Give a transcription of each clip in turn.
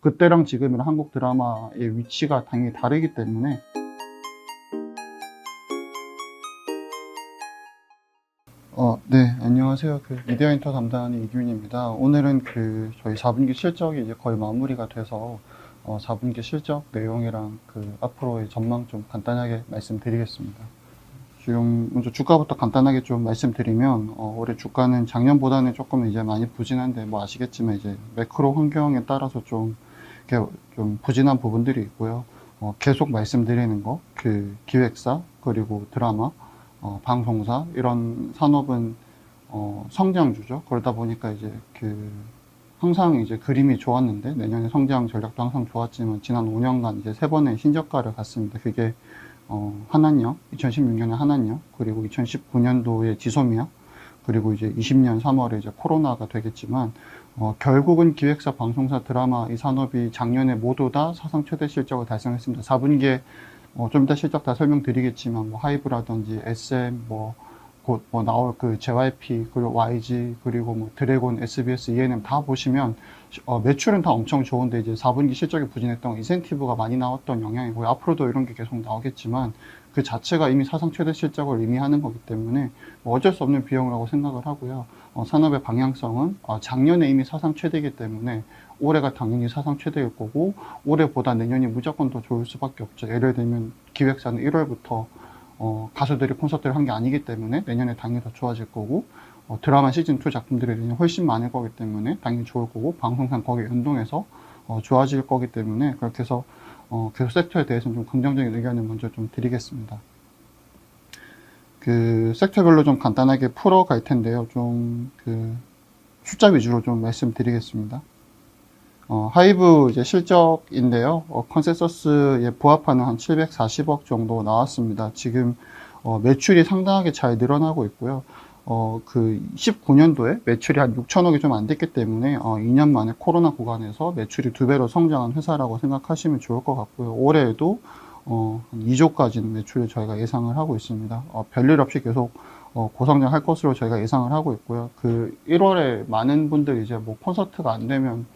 그때랑 지금이랑 한국 드라마의 위치가 당연히 다르기 때문에 네, 안녕하세요. 미디어인터 담당하는 이규인입니다. 오늘은 저희 4분기 실적이 이제 거의 마무리가 돼서 4분기 실적 내용이랑 앞으로의 전망 좀 간단하게 말씀드리겠습니다. 지금 먼저 주가부터 간단하게 좀 말씀드리면 올해 주가는 작년보다는 조금 이제 많이 부진한데 뭐 아시겠지만 이제 매크로 환경에 따라서 좀 이렇게 좀 부진한 부분들이 있고요. 계속 말씀드리는 거 기획사 그리고 드라마 방송사 이런 산업은 성장주죠. 그러다 보니까 이제 항상 이제 그림이 좋았는데 내년에 성장 전략도 항상 좋았지만 지난 5년간 이제 3번의 신저가를 갔습니다. 그게 한한령, 2016년에 한한령, 그리고 2019년도에 지소미아, 그리고 이제 20년 3월에 이제 코로나가 되겠지만 결국은 기획사, 방송사, 드라마 이 산업이 작년에 모두 다 사상 최대 실적을 달성했습니다. 4분기에 좀 이따 실적 다 설명드리겠지만 뭐 하이브라든지 SM 곧 나올 JYP 그리고 YG 그리고 뭐 드래곤, SBS, ENM 다 보시면 매출은 다 엄청 좋은데 이제 4분기 실적이 부진했던 인센티브가 많이 나왔던 영향이고요. 앞으로도 이런 게 계속 나오겠지만 그 자체가 이미 사상 최대 실적을 의미하는 거기 때문에 뭐 어쩔 수 없는 비용이라고 생각을 하고요. 산업의 방향성은 작년에 이미 사상 최대이기 때문에 올해가 당연히 사상 최대일 거고 올해보다 내년이 무조건 더 좋을 수밖에 없죠. 예를 들면 기획사는 1월부터 가수들이 콘서트를 한 게 아니기 때문에 내년에 당연히 더 좋아질 거고 드라마 시즌2 작품들이 내년 훨씬 많을 거기 때문에 당연히 좋을 거고 방송상 거기에 연동해서 좋아질 거기 때문에 그렇게 해서 계속 섹터에 대해서는 좀 긍정적인 의견을 먼저 좀 드리겠습니다. 섹터별로 좀 간단하게 풀어갈 텐데요. 좀 숫자 위주로 좀 말씀드리겠습니다. 하이브 이제 실적인데요. 컨센서스에 부합하는 한 740억 정도 나왔습니다. 지금 매출이 상당하게 잘 늘어나고 있고요. 19년도에 매출이 한 6천억이 좀 안 됐기 때문에 2년 만에 코로나 구간에서 매출이 2배로 성장한 회사라고 생각하시면 좋을 것 같고요. 올해에도 한 2조까지는 매출을 저희가 예상을 하고 있습니다. 별일 없이 계속 고성장할 것으로 저희가 예상을 하고 있고요. 1월에 많은 분들이 이제 뭐 콘서트가 안 되면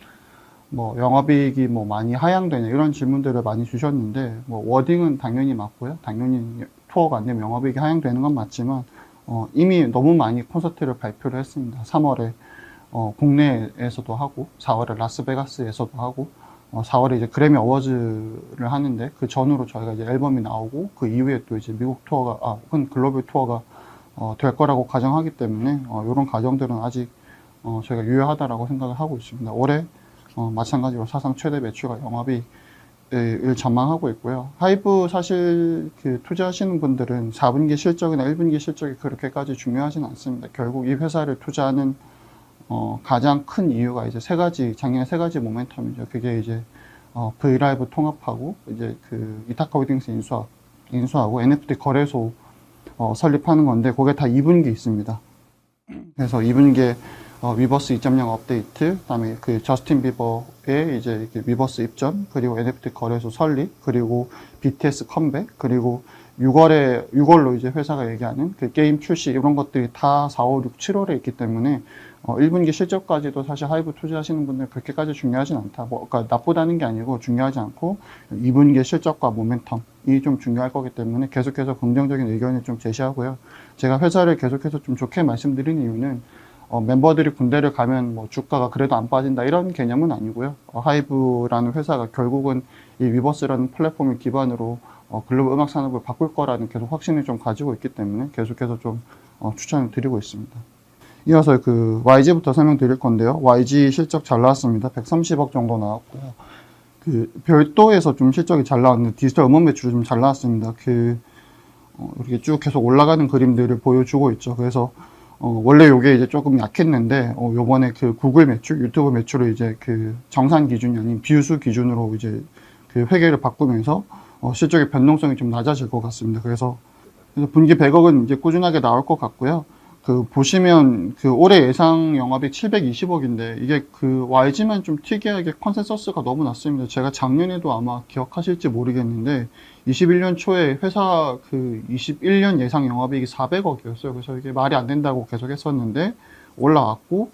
뭐 영업이익이 뭐 많이 하향되냐 이런 질문들을 많이 주셨는데 뭐 워딩은 당연히 맞고요. 당연히 투어가 안 되면 영업이익이 하향되는 건 맞지만 이미 너무 많이 콘서트를 발표를 했습니다. 3월에 국내에서도 하고 4월에 라스베가스에서도 하고 4월에 이제 그래미 어워즈를 하는데 그 전후로 저희가 이제 앨범이 나오고 그 이후에 또 이제 미국 투어가 혹은 글로벌 투어가 될 거라고 가정하기 때문에 이런 가정들은 아직 저희가 유효하다라고 생각을 하고 있습니다. 올해 마찬가지로 사상 최대 매출과 영업이익을 전망하고 있고요. 하이브 사실 투자하시는 분들은 4분기 실적이나 1분기 실적이 그렇게까지 중요하진 않습니다. 결국 이 회사를 투자하는 가장 큰 이유가 이제 작년에 세 가지 모멘텀이죠. 그게 이제 브이라이브 통합하고 이제 이타카 홀딩스 인수하고 NFT 거래소 설립하는 건데 그게 다 2분기 있습니다. 그래서 2분기에 위버스 2.0 업데이트, 그다음에 저스틴 비버의 이제 위버스 입점, 그리고 NFT 거래소 설립, 그리고 BTS 컴백, 그리고 6월로 이제 회사가 얘기하는 게임 출시 이런 것들이 다 4, 5, 6, 7월에 있기 때문에 1분기 실적까지도 사실 하이브 투자하시는 분들 그렇게까지 중요하진 않다. 그러니까 나쁘다는 게 아니고 중요하지 않고 2분기 실적과 모멘텀이 좀 중요할 거기 때문에 계속해서 긍정적인 의견을 좀 제시하고요. 제가 회사를 계속해서 좀 좋게 말씀드리는 이유는 멤버들이 군대를 가면 뭐 주가가 그래도 안 빠진다 이런 개념은 아니고요. 하이브라는 회사가 결국은 이 위버스라는 플랫폼을 기반으로 글로벌 음악 산업을 바꿀 거라는 계속 확신을 좀 가지고 있기 때문에 계속해서 좀 추천을 드리고 있습니다. 이어서 YG부터 설명드릴 건데요. YG 실적 잘 나왔습니다. 130억 정도 나왔고요. 별도에서 좀 실적이 잘 나왔는데 디지털 음원 매출이 좀 잘 나왔습니다. 이렇게 쭉 계속 올라가는 그림들을 보여주고 있죠. 그래서 원래 요게 이제 조금 약했는데, 요번에 구글 매출, 유튜브 매출을 이제 정산 기준이 아닌 비유수 기준으로 이제 회계를 바꾸면서, 실적의 변동성이 좀 낮아질 것 같습니다. 그래서 분기 100억은 이제 꾸준하게 나올 것 같고요. 보시면 올해 예상 영업이익 720억인데, 이게 YG만 좀 특이하게 컨센서스가 너무 낮습니다. 제가 작년에도 아마 기억하실지 모르겠는데, 21년 초에 회사 21년 예상 영업이익이 400억이었어요. 그래서 이게 말이 안 된다고 계속 했었는데 올라왔고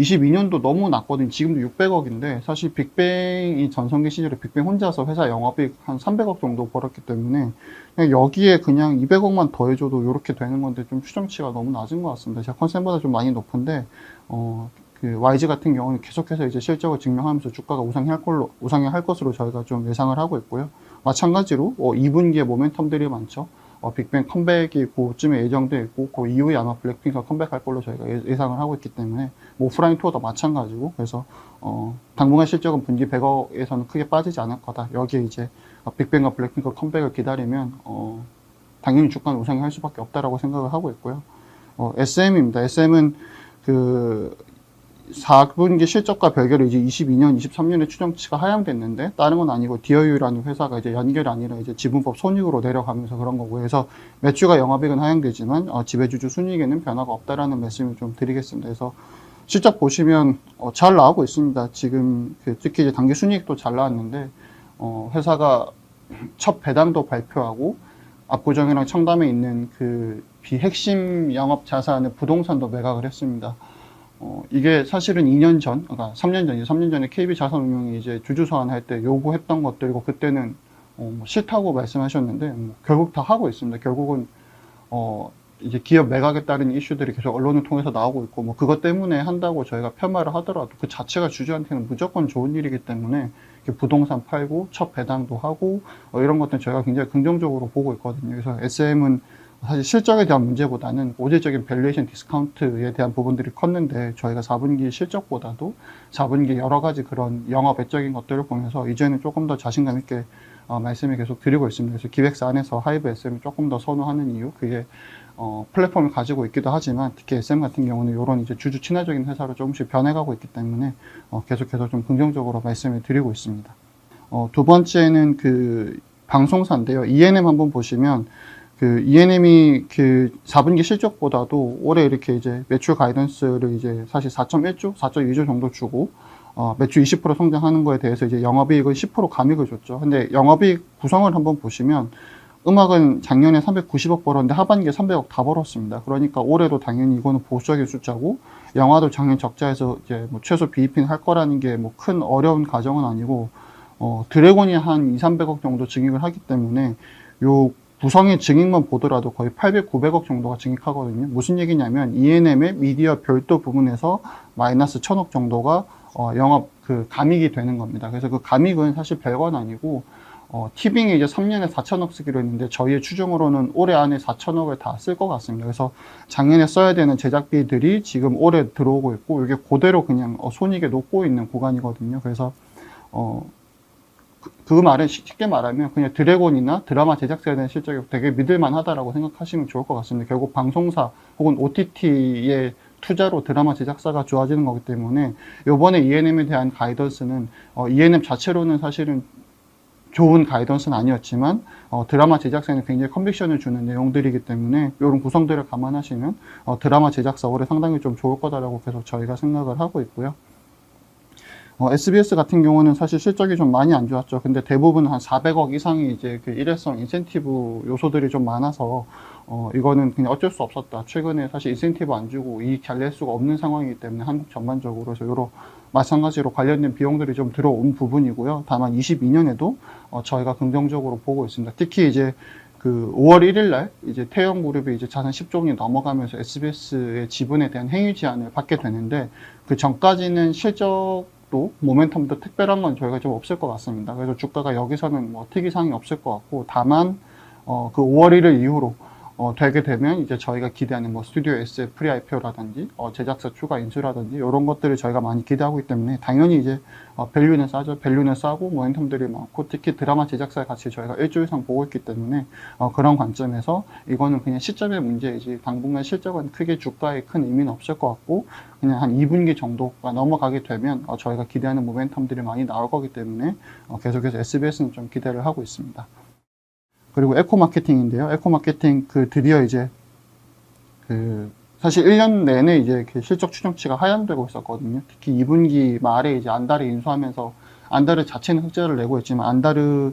22년도 너무 낮거든요. 지금도 600억인데 사실 빅뱅이 전성기 시절에 빅뱅 혼자서 회사 영업이익 한 300억 정도 벌었기 때문에 그냥 여기에 그냥 200억만 더해줘도 이렇게 되는 건데 좀 추정치가 너무 낮은 것 같습니다. 제가 컨센보다 좀 많이 높은데 그 YG 같은 경우는 계속해서 이제 실적을 증명하면서 주가가 우상향할 것으로 저희가 좀 예상을 하고 있고요. 마찬가지로 2분기에 모멘텀들이 많죠. 빅뱅 컴백이 그쯤에 예정되어 있고 그 이후에 아마 블랙핑크가 컴백할 걸로 저희가 예상을 하고 있기 때문에 뭐 오프라인 투어도 마찬가지고 그래서 당분간 실적은 분기 100억에서는 크게 빠지지 않을 거다. 여기에 이제 빅뱅과 블랙핑크 컴백을 기다리면 당연히 주가는 우상향할 수밖에 없다라고 생각을 하고 있고요. SM입니다. SM은 그 4분기 실적과 별개로 이제 22년, 23년에 추정치가 하향됐는데 다른 건 아니고 디어유라는 회사가 이제 연결이 아니라 이제 지분법 손익으로 내려가면서 그런 거고 그래서 매출과 영업이익은 하향되지만 지배주주 순이익에는 변화가 없다라는 말씀을 좀 드리겠습니다. 그래서 실적 보시면 잘 나오고 있습니다. 지금 특히 이제 당기 순이익도 잘 나왔는데 회사가 첫 배당도 발표하고 압구정이랑 청담에 있는 그 비핵심 영업 자산의 부동산도 매각을 했습니다. 이게 사실은 2년 전, 그러니까 3년 전이죠. 3년 전에 KB자산운용이 이제 주주 소환할 때 요구했던 것들이고, 그때는 뭐 싫다고 말씀하셨는데, 결국 다 하고 있습니다. 결국은, 이제 기업 매각에 따른 이슈들이 계속 언론을 통해서 나오고 있고, 뭐 그것 때문에 한다고 저희가 폄하를 하더라도 그 자체가 주주한테는 무조건 좋은 일이기 때문에, 부동산 팔고, 첫 배당도 하고, 이런 것들은 저희가 굉장히 긍정적으로 보고 있거든요. 그래서 SM은 사실 실적에 대한 문제보다는 고질적인 밸류에이션 디스카운트에 대한 부분들이 컸는데 저희가 4분기 실적보다도 4분기 여러 가지 그런 영업 외적인 것들을 보면서 이제는 조금 더 자신감 있게 말씀을 계속 드리고 있습니다. 그래서 기획사 안에서 하이브 SM을 조금 더 선호하는 이유, 그게 플랫폼을 가지고 있기도 하지만 특히 SM 같은 경우는 이런 이제 주주 친화적인 회사로 조금씩 변해가고 있기 때문에 계속해서 좀 긍정적으로 말씀을 드리고 있습니다. 두 번째는 그 방송사인데요. ENM 한번 보시면 그 ENM이 그 4분기 실적보다도 올해 이렇게 이제 매출 가이던스를 이제 사실 4.1조, 4.2조 정도 주고 매출 20% 성장하는 거에 대해서 이제 영업이익은 10% 감익을 줬죠. 근데 영업이익 구성을 한번 보시면 음악은 작년에 390억 벌었는데 하반기에 300억 다 벌었습니다. 그러니까 올해도 당연히 이거는 보수적인 숫자고 영화도 작년 적자에서 이제 뭐 최소 비입핑 할 거라는 게 뭐 큰 어려운 가정은 아니고 드래곤이 한 2, 300억 정도 증액을 하기 때문에 요 구성의 증액만 보더라도 거의 800, 900억 정도가 증액하거든요. 무슨 얘기냐면 ENM의 미디어 별도 부분에서 마이너스 1000억 정도가 영업 그 감익이 되는 겁니다. 그래서 그 감익은 사실 별건 아니고 티빙이 이제 3년에 4천억 쓰기로 했는데 저희의 추정으로는 올해 안에 4천억을 다 쓸 것 같습니다. 그래서 작년에 써야 되는 제작비들이 지금 올해 들어오고 있고 이게 그대로 그냥 손익에 녹고 있는 구간이거든요. 그래서 그 말은 쉽게 말하면 그냥 드래곤이나 드라마 제작사에 대한 실적이 되게 믿을만하다라고 생각하시면 좋을 것 같습니다. 결국 방송사 혹은 OTT의 투자로 드라마 제작사가 좋아지는 거기 때문에 이번에 ENM에 대한 가이던스는 ENM 자체로는 사실은 좋은 가이던스는 아니었지만 드라마 제작사에는 굉장히 컨빅션을 주는 내용들이기 때문에 이런 구성들을 감안하시면 드라마 제작사 올해 상당히 좀 좋을 거다라고 계속 저희가 생각을 하고 있고요. SBS 같은 경우는 사실 실적이 좀 많이 안 좋았죠. 근데 대부분 한 400억 이상이 이제 그 일회성 인센티브 요소들이 좀 많아서 이거는 그냥 어쩔 수 없었다. 최근에 사실 인센티브 안 주고 이익 잘 낼 수가 없는 상황이기 때문에 한국 전반적으로 그래서 요로 마찬가지로 관련된 비용들이 좀 들어온 부분이고요. 다만 22년에도 저희가 긍정적으로 보고 있습니다. 특히 이제 그 5월 1일 날 이제 태영그룹이 이제 자산 10조 원이 넘어가면서 SBS의 지분에 대한 행위 제한을 받게 되는데 그 전까지는 실적도 모멘텀도 특별한 건 저희가 좀 없을 것 같습니다. 그래서 주가가 여기서는 뭐 특이사항이 없을 것 같고 다만 그 5월 1일 이후로 되게 되면 이제 저희가 기대하는 뭐 스튜디오 SF 프리 IPO라든지 제작사 추가 인수라든지 이런 것들을 저희가 많이 기대하고 있기 때문에 당연히 이제 밸류는 싸죠. 밸류는 싸고 모멘텀들이 많고 특히 드라마 제작사의 가치 저희가 1조 이상 보고 있기 때문에 그런 관점에서 이거는 그냥 시점의 문제이지 당분간 실적은 크게 주가에 큰 의미는 없을 것 같고 그냥 한 2분기 정도가 넘어가게 되면 저희가 기대하는 모멘텀들이 많이 나올 거기 때문에 계속해서 SBS는 좀 기대를 하고 있습니다. 그리고 에코마케팅인데요. 에코마케팅 드디어 이제 사실 1년 내내 이제 실적 추정치가 하향되고 있었거든요. 특히 2분기 말에 이제 안다르 인수하면서 안다르 자체는 흑자를 내고 있지만 안다르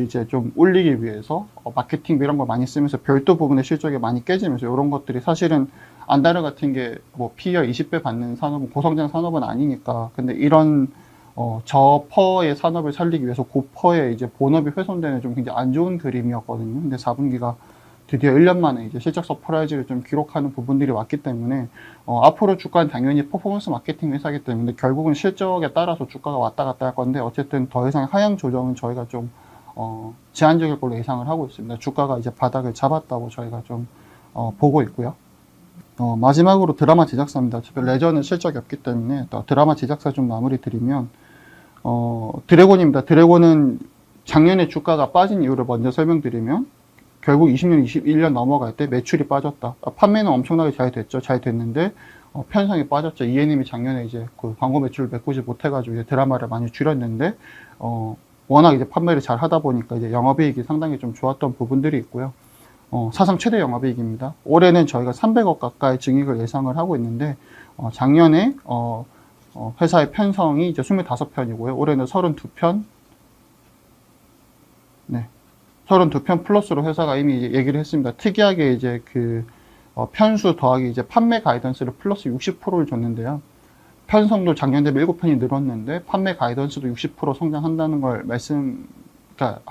이제 좀 올리기 위해서 마케팅 이런 걸 많이 쓰면서 별도 부분의 실적이 많이 깨지면서 이런 것들이 사실은 안다르 같은 게 뭐 PER 20배 받는 산업은 고성장 산업은 아니니까. 근데 이런 저퍼의 산업을 살리기 위해서 고퍼의 이제 본업이 훼손되는 좀 굉장히 안 좋은 그림이었거든요. 근데 4분기가 드디어 1년 만에 이제 실적 서프라이즈를 좀 기록하는 부분들이 왔기 때문에 앞으로 주가는 당연히 퍼포먼스 마케팅 회사이기 때문에 결국은 실적에 따라서 주가가 왔다 갔다 할 건데 어쨌든 더 이상 하향 조정은 저희가 좀 제한적일 걸로 예상을 하고 있습니다. 주가가 이제 바닥을 잡았다고 저희가 좀 보고 있고요. 마지막으로 드라마 제작사입니다. 레저는 실적이 없기 때문에 드라마 제작사 좀 마무리 드리면 드래곤입니다. 드래곤은 작년에 주가가 빠진 이유를 먼저 설명드리면 결국 20년, 21년 넘어갈 때 매출이 빠졌다. 판매는 엄청나게 잘 됐죠. 잘 됐는데 편성이 빠졌죠. E&M이 작년에 이제 그 광고 매출을 메꾸지 못해가지고 이제 드라마를 많이 줄였는데 워낙 이제 판매를 잘 하다 보니까 이제 영업이익이 상당히 좀 좋았던 부분들이 있고요. 사상 최대 영업이익입니다. 올해는 저희가 300억 가까이 증익을 예상을 하고 있는데 작년에 회사의 편성이 이제 25편이고요. 올해는 32편. 네. 32편 플러스로 회사가 이미 얘기를 했습니다. 특이하게 이제 그 편수 더하기 이제 판매 가이던스를 플러스 60%를 줬는데요. 편성도 작년 대비 7편이 늘었는데 판매 가이던스도 60% 성장한다는 걸 그러니까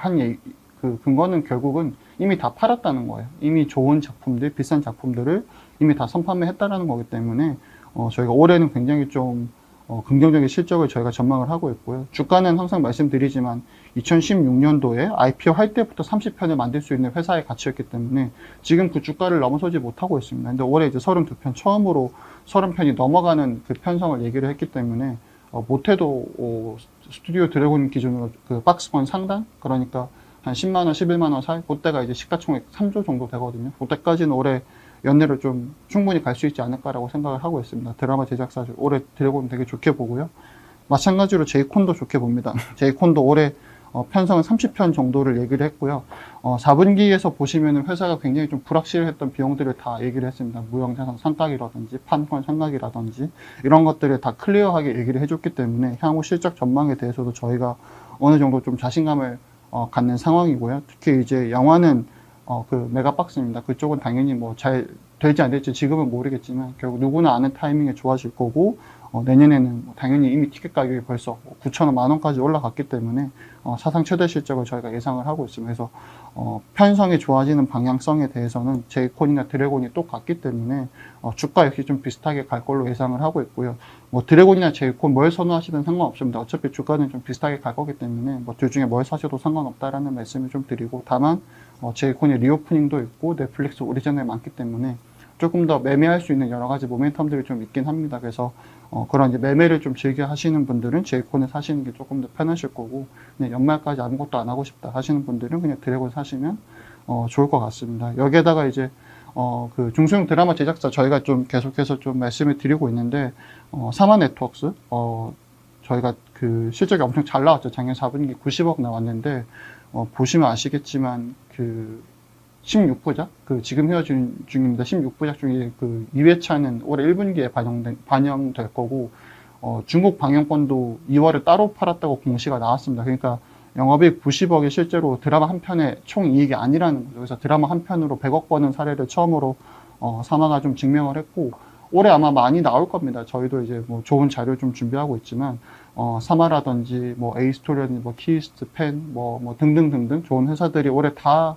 그 근거는 결국은 이미 다 팔았다는 거예요. 이미 좋은 작품들, 비싼 작품들을 이미 다 선판매했다라는 거기 때문에 저희가 올해는 굉장히 좀 긍정적인 실적을 저희가 전망을 하고 있고요. 주가는 항상 말씀드리지만 2016년도에 IPO 할 때부터 30편을 만들 수 있는 회사의 가치였기 때문에 지금 그 주가를 넘어서지 못하고 있습니다. 근데 올해 이제 32편 처음으로 30편이 넘어가는 그 편성을 얘기를 했기 때문에 못해도 스튜디오 드래곤 기준으로 그 박스권 상단 그러니까 한 10만원, 11만원 사이 그때가 이제 시가총액 3조 정도 되거든요. 그때까지는 올해 연내를 좀 충분히 갈 수 있지 않을까라고 생각을 하고 있습니다. 드라마 제작사 올해 드래곤 되게 좋게 보고요. 마찬가지로 제이콘도 좋게 봅니다. 제이콘도 올해 편성은 30편 정도를 얘기를 했고요. 4분기에서 보시면 회사가 굉장히 좀 불확실했던 비용들을 다 얘기를 했습니다. 무형자산 상각이라든지 판권 상각이라든지 이런 것들을 다 클리어하게 얘기를 해줬기 때문에 향후 실적 전망에 대해서도 저희가 어느 정도 좀 자신감을 갖는 상황이고요. 특히 이제 영화는 그 메가박스입니다. 그쪽은 당연히 뭐 잘 될지 안 될지 지금은 모르겠지만 결국 누구나 아는 타이밍에 좋아질 거고 내년에는 당연히 이미 티켓 가격이 벌써 9,000원, 만원까지 올라갔기 때문에 사상 최대 실적을 저희가 예상을 하고 있습니다. 그래서 편성이 좋아지는 방향성에 대해서는 제이콘이나 드래곤이 똑같기 때문에 주가 역시 좀 비슷하게 갈 걸로 예상을 하고 있고요. 뭐 드래곤이나 제이콘 뭘 선호하시든 상관없습니다. 어차피 주가는 좀 비슷하게 갈 거기 때문에 뭐 둘 중에 뭘 사셔도 상관없다라는 말씀을 좀 드리고 다만 제이콘이 리오프닝도 있고 넷플릭스 오리지널이 많기 때문에 조금 더 매매할 수 있는 여러 가지 모멘텀들이 좀 있긴 합니다. 그래서 그런 이제 매매를 좀 즐겨 하시는 분들은 제이콘을 사시는 게 조금 더 편하실 거고 그냥 연말까지 아무것도 안 하고 싶다 하시는 분들은 그냥 드래곤 사시면 좋을 것 같습니다. 여기에다가 이제 그 중소형 드라마 제작사 저희가 좀 계속해서 좀 말씀을 드리고 있는데 사마 네트워크스 저희가 그 실적이 엄청 잘 나왔죠. 작년 4분기 90억 나왔는데 보시면 아시겠지만 그 16부작 지금 헤어진 중입니다. 16부작 중에 그 2회차는 올해 1분기에 반영될 거고 중국 방영권도 2월에 따로 팔았다고 공시가 나왔습니다. 그러니까 영업이익 90억이 실제로 드라마 한 편의 총 이익이 아니라는 거죠. 그래서 드라마 한 편으로 100억 버는 사례를 처음으로 사마가 좀 증명을 했고 올해 아마 많이 나올 겁니다. 저희도 이제 뭐 좋은 자료 좀 준비하고 있지만 사마라든지 뭐 에이스토리언, 뭐 키이스트, 펜, 뭐 등등등등 좋은 회사들이 올해 다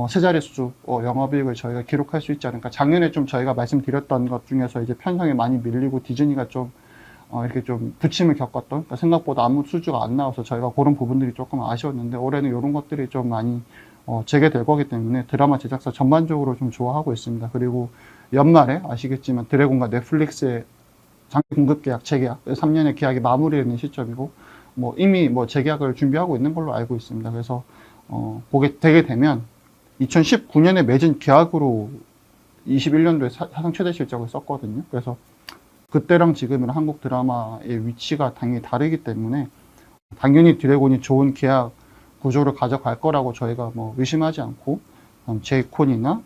세 자릿수 영업이익을 저희가 기록할 수 있지 않을까. 작년에 좀 저희가 말씀드렸던 것 중에서 이제 편성이 많이 밀리고 디즈니가 좀 이렇게 좀 부침을 겪었던, 그러니까 생각보다 아무 수주가 안 나와서 저희가 그런 부분들이 조금 아쉬웠는데 올해는 이런 것들이 좀 많이 재개될 거기 때문에 드라마 제작사 전반적으로 좀 좋아하고 있습니다. 그리고 연말에 아시겠지만 드래곤과 넷플릭스의 장기 공급 계약 재계약 3년의 계약이 마무리되는 시점이고 뭐 이미 뭐 재계약을 준비하고 있는 걸로 알고 있습니다. 그래서 그게 되게 되면 2019년에 맺은 계약으로 21년도에 사상 최대 실적을 썼거든요. 그래서 그때랑 지금이랑 한국 드라마의 위치가 당연히 다르기 때문에 당연히 드래곤이 좋은 계약 구조를 가져갈 거라고 저희가 뭐 의심하지 않고 제이콘이나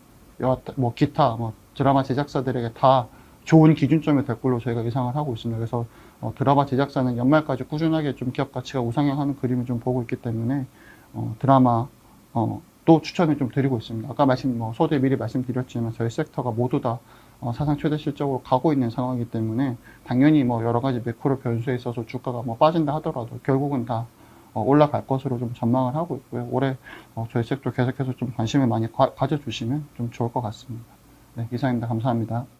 뭐 기타 뭐 드라마 제작사들에게 다 좋은 기준점이 될 걸로 저희가 예상을 하고 있습니다. 그래서 드라마 제작사는 연말까지 꾸준하게 좀 기업 가치가 우상향하는 그림을 좀 보고 있기 때문에 드라마 또 추천을 좀 드리고 있습니다. 아까 소대 미리 말씀드렸지만 저희 섹터가 모두 다 사상 최대 실적으로 가고 있는 상황이기 때문에 당연히 여러 가지 매크로 변수에 있어서 주가가 빠진다 하더라도 결국은 다 올라갈 것으로 좀 전망을 하고 있고요. 올해 저희 섹터 계속해서 좀 관심을 많이 가져주시면 좀 좋을 것 같습니다. 네, 이상입니다. 감사합니다.